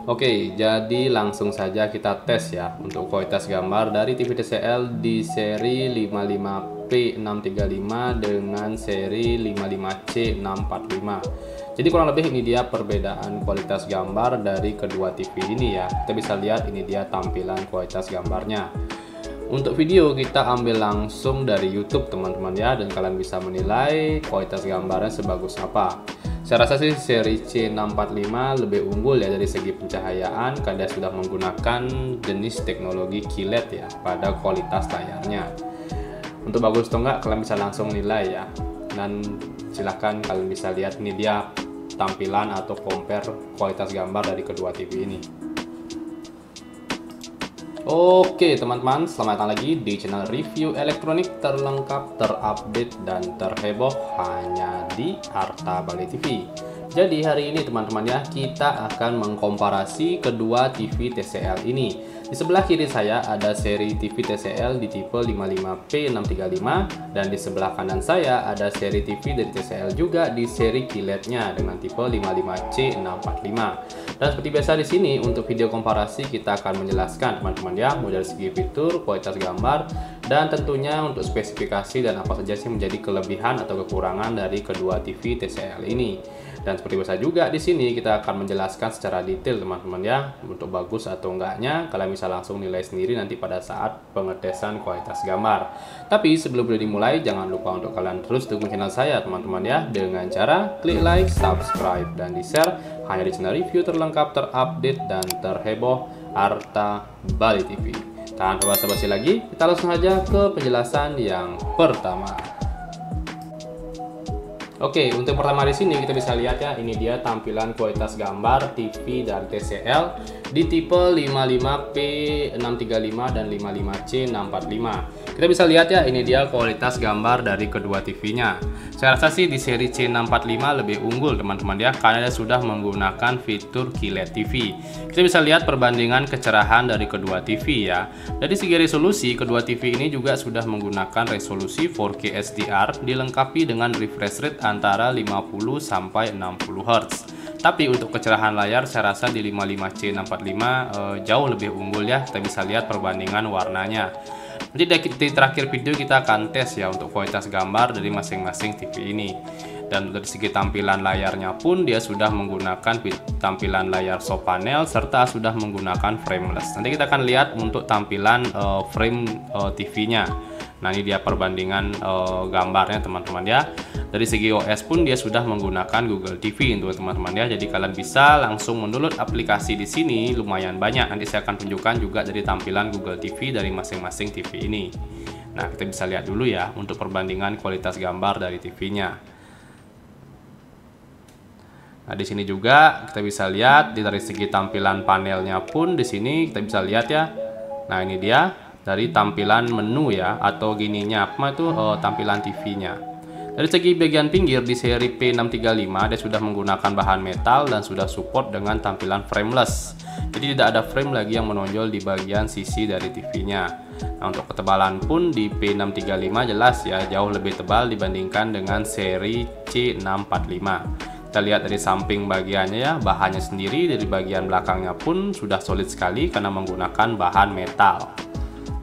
Oke, jadi langsung saja kita tes ya untuk kualitas gambar dari TV TCL di seri 55P635 dengan seri 55C645. Jadi kurang lebih ini dia perbedaan kualitas gambar dari kedua TV ini ya. Kita bisa lihat ini dia tampilan kualitas gambarnya. Untuk video kita ambil langsung dari YouTube teman-teman ya, dan kalian bisa menilai kualitas gambarnya sebagus apa. Saya rasa sih seri C645 lebih unggul ya dari segi pencahayaan karena sudah menggunakan jenis teknologi QLED ya pada kualitas layarnya. Untuk bagus atau enggak kalian bisa langsung nilai ya. Dan silahkan kalian bisa lihat ini dia tampilan atau compare kualitas gambar dari kedua TV ini. Oke teman-teman, selamat datang lagi di channel review elektronik terlengkap, terupdate, dan terheboh hanya di Arta Bali TV. Jadi hari ini teman-teman ya, kita akan mengkomparasi kedua TV TCL ini. Di sebelah kiri saya ada seri TV TCL di tipe 55P635, dan di sebelah kanan saya ada seri TV dari TCL juga di seri QLED-nya dengan tipe 55C645. Dan seperti biasa di sini untuk video komparasi kita akan menjelaskan teman-teman ya, mulai dari segi fitur, kualitas gambar, dan tentunya untuk spesifikasi dan apa saja sih menjadi kelebihan atau kekurangan dari kedua TV TCL ini. Dan seperti biasa juga di sini kita akan menjelaskan secara detail teman-teman ya, untuk bagus atau enggaknya kalian bisa langsung nilai sendiri nanti pada saat pengetesan kualitas gambar. Tapi sebelum video dimulai jangan lupa untuk kalian terus dukung channel saya teman-teman ya, dengan cara klik like, subscribe, dan di share hanya di channel review terlengkap, terupdate, dan terheboh Arta Bali TV. Tanpa basa-basi lagi, kita langsung saja ke penjelasan yang pertama. Oke, untuk pertama di sini kita bisa lihat ya, ini dia tampilan kualitas gambar TV dari TCL di tipe 55P635 dan 55C645. Kita bisa lihat ya, ini dia kualitas gambar dari kedua TV-nya. Saya rasa sih di seri C645 lebih unggul teman-teman ya, karena dia sudah menggunakan fitur QLED TV. Kita bisa lihat perbandingan kecerahan dari kedua TV ya. Dari segi resolusi, kedua TV ini juga sudah menggunakan resolusi 4K HDR dilengkapi dengan refresh rate antara 50 sampai 60 Hz. Tapi untuk kecerahan layar saya rasa di 55C645 jauh lebih unggul ya. Kita bisa lihat perbandingan warnanya. Nanti di terakhir video kita akan tes ya untuk kualitas gambar dari masing-masing TV ini. Dan dari segi tampilan layarnya pun dia sudah menggunakan tampilan layar soft panel serta sudah menggunakan frameless. Nanti kita akan lihat untuk tampilan frame TV-nya. Nah ini dia perbandingan gambarnya teman-teman ya. Dari segi OS pun dia sudah menggunakan Google TV untuk teman-teman ya. Jadi kalian bisa langsung mendownload aplikasi di sini lumayan banyak. Nanti saya akan tunjukkan juga dari tampilan Google TV dari masing-masing TV ini. Nah kita bisa lihat dulu ya untuk perbandingan kualitas gambar dari TV-nya. Nah di sini juga kita bisa lihat dari segi tampilan panelnya pun di sini kita bisa lihat ya. Nah ini dia dari tampilan menu ya, atau gininya apa itu tampilan TV-nya. Dari segi bagian pinggir di seri P635 dia sudah menggunakan bahan metal dan sudah support dengan tampilan frameless. Jadi tidak ada frame lagi yang menonjol di bagian sisi dari TV-nya. Nah untuk ketebalan pun di P635 jelas ya jauh lebih tebal dibandingkan dengan seri C645. Kita lihat dari samping bagiannya ya, bahannya sendiri dari bagian belakangnya pun sudah solid sekali karena menggunakan bahan metal.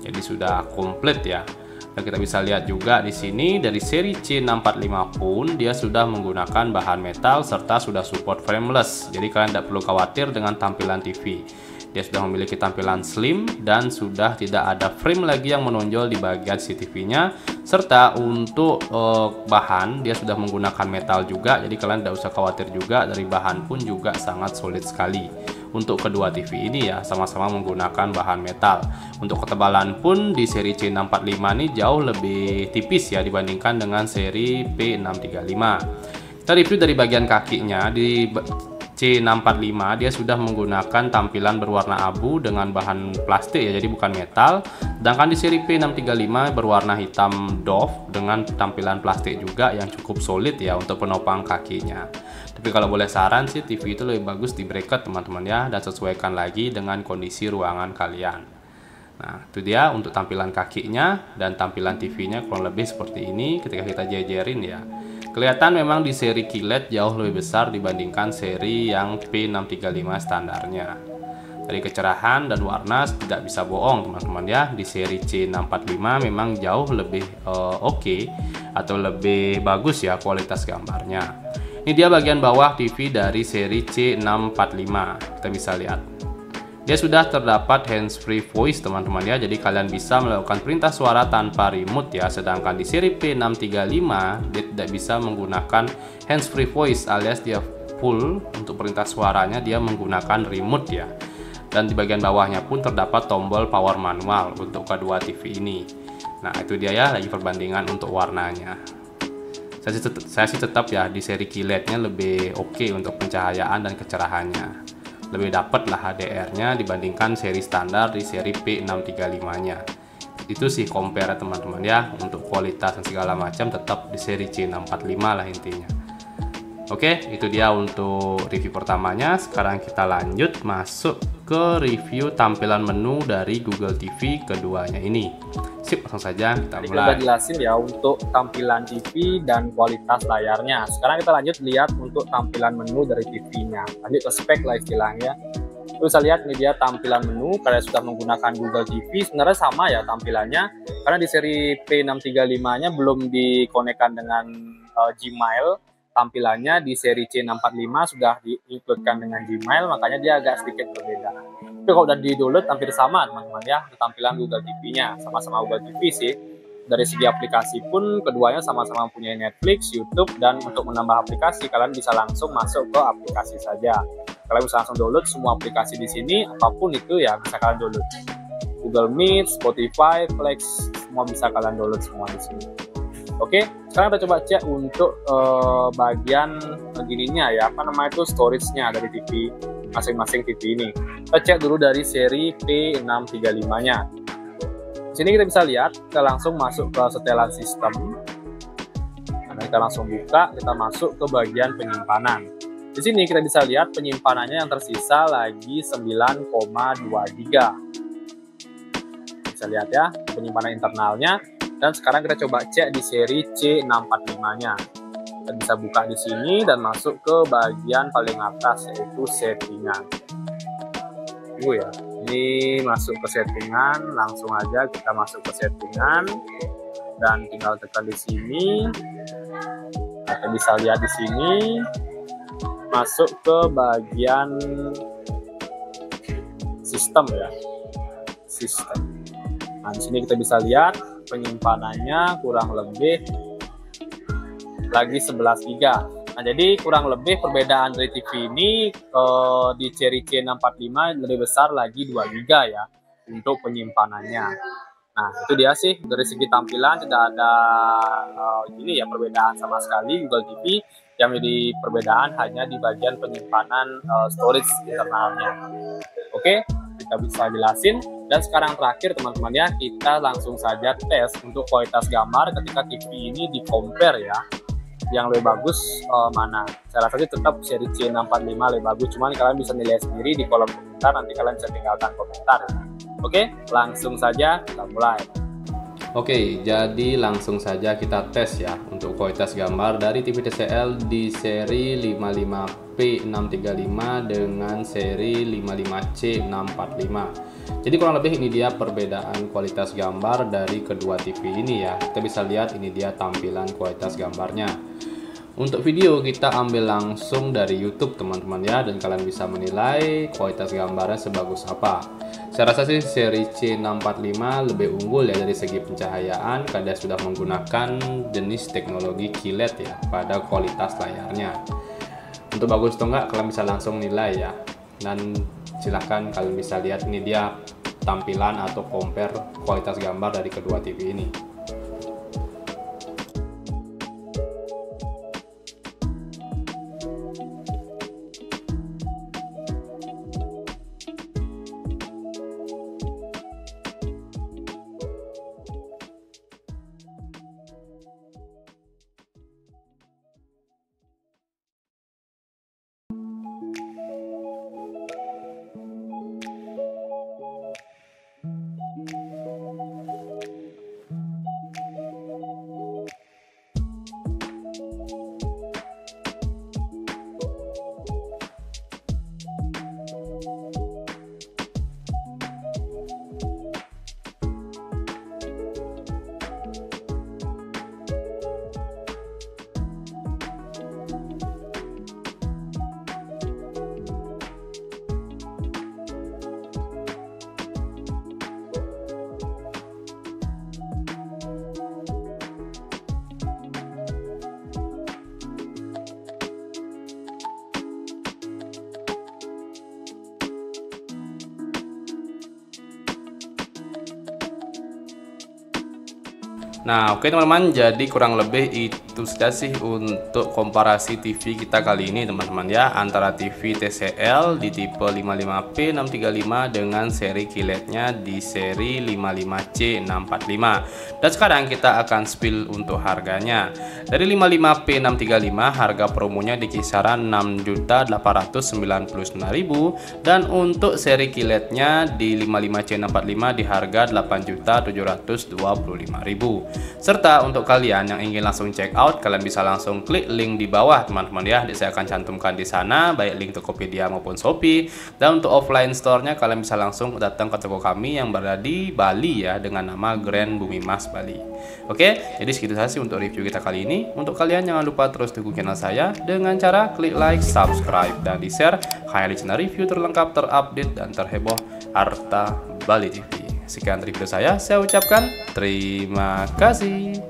Jadi sudah komplit ya. Dan kita bisa lihat juga di sini dari seri C645 pun dia sudah menggunakan bahan metal serta sudah support frameless. Jadi kalian tidak perlu khawatir dengan tampilan TV. Dia sudah memiliki tampilan slim dan sudah tidak ada frame lagi yang menonjol di bagian CCTV-nya. Serta untuk bahan dia sudah menggunakan metal juga. Jadi kalian tidak usah khawatir juga, dari bahan pun juga sangat solid sekali. Untuk kedua TV ini ya sama-sama menggunakan bahan metal. Untuk ketebalan pun di seri C645 ini jauh lebih tipis ya dibandingkan dengan seri P635. Kita review dari bagian kakinya. Di C645 dia sudah menggunakan tampilan berwarna abu dengan bahan plastik ya, jadi bukan metal. Sedangkan di seri P635 berwarna hitam doff dengan tampilan plastik juga yang cukup solid ya untuk penopang kakinya. Tapi kalau boleh saran sih TV itu lebih bagus di bracket teman-teman ya, dan sesuaikan lagi dengan kondisi ruangan kalian. Nah itu dia untuk tampilan kakinya, dan tampilan TV-nya kurang lebih seperti ini ketika kita jejerin ya. Kelihatan memang di seri QLED jauh lebih besar dibandingkan seri yang P635 standarnya. Dari kecerahan dan warna tidak bisa bohong teman-teman ya, di seri C645 memang jauh lebih oke atau lebih bagus ya kualitas gambarnya. Ini dia bagian bawah TV dari seri C645, kita bisa lihat. Dia sudah terdapat hands-free voice teman-teman ya, jadi kalian bisa melakukan perintah suara tanpa remote ya. Sedangkan di seri P635 dia tidak bisa menggunakan hands-free voice, alias dia full untuk perintah suaranya dia menggunakan remote ya. Dan di bagian bawahnya pun terdapat tombol power manual untuk kedua TV ini. Nah itu dia ya, lagi perbandingan untuk warnanya. Saya sih tetap ya di seri QLED-nya lebih oke untuk pencahayaan dan kecerahannya. Lebih dapat lah HDR-nya dibandingkan seri standar di seri P635-nya. Itu sih compare teman-teman ya, untuk kualitas dan segala macam tetap di seri C645 lah intinya. Oke, itu dia untuk review pertamanya. Sekarang kita lanjut masuk ke review tampilan menu dari Google TV keduanya ini. Sip, langsung saja kita mulai. Kita udah jelasin ya untuk tampilan TV dan kualitas layarnya. Sekarang kita lanjut lihat untuk tampilan menu dari TV-nya. Lanjut ke spek lah istilahnya. Bisa lihat ini dia tampilan menu. Kalian sudah menggunakan Google TV, sebenarnya sama ya tampilannya. Karena di seri P635-nya belum dikonekkan dengan Gmail. Tampilannya di seri C645 sudah diikutkan dengan Gmail, makanya dia agak sedikit berbeda. Tapi kalau udah di-download hampir sama teman-teman ya, tampilan Google TV-nya sama-sama Google TV sih. Dari segi aplikasi pun keduanya sama-sama punya Netflix, YouTube, dan untuk menambah aplikasi kalian bisa langsung masuk ke aplikasi saja. Kalian bisa langsung download semua aplikasi di sini, apapun itu ya bisa kalian download. Google Meet, Spotify, Flex, semua bisa kalian download semua di sini. Oke, sekarang kita coba cek untuk bagian begininya ya, apa namanya itu storage-nya dari TV masing-masing TV ini. Kita cek dulu dari seri P635-nya. Di sini kita bisa lihat, kita langsung masuk ke setelan sistem. Nah, kita langsung buka, kita masuk ke bagian penyimpanan. Di sini kita bisa lihat penyimpanannya yang tersisa lagi 9,2 GB. Bisa lihat ya, penyimpanan internalnya. Dan sekarang kita coba cek di seri C645-nya. Kita bisa buka di sini dan masuk ke bagian paling atas yaitu settingan. Tunggu ya. Ini masuk ke settingan, langsung aja kita masuk ke settingan dan tinggal tekan di sini. Kita bisa lihat di sini masuk ke bagian sistem ya. Sistem. Nah, di sini kita bisa lihat penyimpanannya kurang lebih lagi 11 GB. Nah, jadi kurang lebih perbedaan dari TV ini di seri C645 lebih besar lagi 2 GB ya untuk penyimpanannya. Nah, itu dia sih dari segi tampilan tidak ada ini ya perbedaan sama sekali. Google TV yang menjadi perbedaan hanya di bagian penyimpanan storage internalnya. Oke, kita bisa jelasin. Dan sekarang terakhir teman-teman ya, kita langsung saja tes untuk kualitas gambar ketika TV ini di compare ya, yang lebih bagus mana. Saya rasa sih tetap seri C645 lebih bagus, cuman kalian bisa nilai sendiri di kolom komentar, nanti kalian bisa tinggalkan komentar. Oke, langsung saja kita mulai. Oke, jadi langsung saja kita tes ya untuk kualitas gambar dari TV TCL di seri 55P635 dengan seri 55C645. Jadi kurang lebih ini dia perbedaan kualitas gambar dari kedua TV ini ya. Kita bisa lihat ini dia tampilan kualitas gambarnya. Untuk video kita ambil langsung dari YouTube teman-teman ya, dan kalian bisa menilai kualitas gambarnya sebagus apa. Saya rasa sih seri C645 lebih unggul ya dari segi pencahayaan karena sudah menggunakan jenis teknologi QLED ya pada kualitas layarnya. Untuk bagus atau enggak kalian bisa langsung nilai ya. Dan silahkan kalian bisa lihat ini dia tampilan atau compare kualitas gambar dari kedua TV ini. Nah, oke teman-teman, jadi kurang lebih itu saja sih untuk komparasi TV kita kali ini teman-teman ya, antara TV TCL di tipe 55P635 dengan seri QLED-nya di seri 55C645. Dan sekarang kita akan spill untuk harganya. Dari 55P635 harga promonya di kisaran 6.899.000, dan untuk seri QLED-nya di 55C645 di harga 8.725.000. Serta untuk kalian yang ingin langsung check out, kalian bisa langsung klik link di bawah teman-teman ya. Saya akan cantumkan di sana baik link Tokopedia maupun Shopee. Dan untuk offline store-nya kalian bisa langsung datang ke toko kami yang berada di Bali ya, dengan nama Grand Bumi Mas Bali. Oke, jadi segitu saja sih untuk review kita kali ini. Untuk kalian jangan lupa terus dukung channel saya dengan cara klik like, subscribe, dan di share. Hanya di channel review terlengkap, terupdate, dan terheboh harta Bali TV. Sekian review saya ucapkan terima kasih.